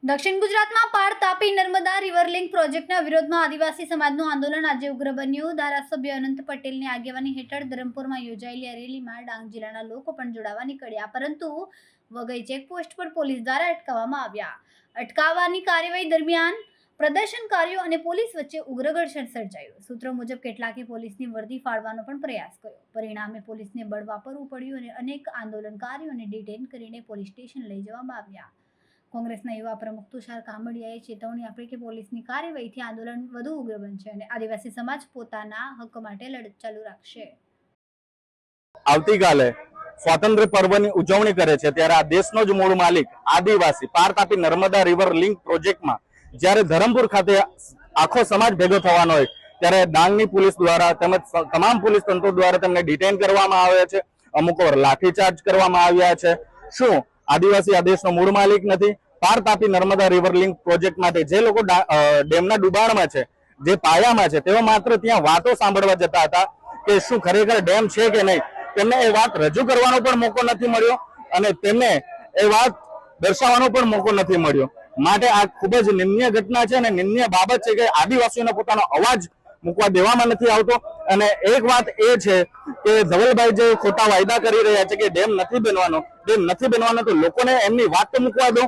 દક્ષિણ ગુજરાતમાં પાળ Tapi Narmada river link પ્રોજેક્ટના વિરોધમાં આદિવાસી સમાજનું આંદોલન આજે ઉગ્ર બન્યું। ધારાસભ્ય અનંત પટેલની આગેવાની હેઠળ ધરમપુરમાં યોજાયેલી આ રેલીમાં ડાંગ જિલ્લાના લોકો પણ જોડાવા નીકળ્યા, પરંતુ વઘઈ ચેકપોસ્ટ પર પોલીસ દ્વારા અટકાવવામાં આવ્યા। અટકાવવાની કાર્યવાહી દરમિયાન પ્રદર્શનકારીઓ અને પોલીસ વચ્ચે ઉગ્ર ઘર્ષણ સર્જાયું। સૂત્રો મુજબ કેટલાકે પોલીસની વર્દી ફાડવાનો પણ પ્રયાસ કર્યો। પરિણામે પોલીસને બળ વાપરવું પડ્યું અને અનેક આંદોલનકારીઓને ડિટેન કરીને પોલીસ સ્ટેશન લઈ જવામાં આવ્યા। કોંગ્રેસના યુવા પ્રમુખ તુષાર કામડિયાએ ચેતવણી આપી કે પોલીસની કાર્યવાહીથી આંદોલન વધુ ઉગ્ર બનશે અને આદિવાસી સમાજ પોતાના હક માટે લડત ચાલુ રાખશે। આવતીકાલે સ્વાતંત્ર્ય પર્વની ઉજવણી કરે છે ત્યારે આ દેશનો જ મૂળ માલિક આદિવાસી પાર તાપી નર્મદા રિવર લિંક પ્રોજેક્ટમાં જ્યારે ધરમપુર ખાતે આખો સમાજ ભેગો થવાનો હોય ત્યારે ડાંગની પોલીસ દ્વારા તેમજ તમામ પોલીસ તંત્રો દ્વારા તેમને ડિટેન કરવામાં આવે છે, અમુક વાર લાઠીચાર્જ કરવામાં આવ્યા છે। શું આદિવાસી આ દેશનો મૂળ માલિક નથી? પાર Tapi Narmada river link project માટે જે લોકો ડેમના ડુબાણમાં છે, જે પાયામાં છે, તેઓ માત્ર ત્યાં વાતો સાંભળવા જતા હતા કે શું ખરેખર ડેમ છે કે નહીં। તેમને એ વાત રજૂ કરવાનો પણ મોકો નથી મળ્યો અને તેમને એ વાત દર્શાવવાનો પણ મોકો નથી મળ્યો। માટે આ ખૂબ જ નિંદનીય ઘટના છે અને નિંદનીય બાબત છે કે આદિવાસીઓને પોતાનો અવાજ મૂકવા દેવામાં નથી આવતો। અને એક વાત એ છે કે ધવલભાઈ જે ખોટા વાયદા કરી રહ્યા છે કે ડેમ નથી બનવાનો તો લોકોને એમની વાત તો મૂકવા દો।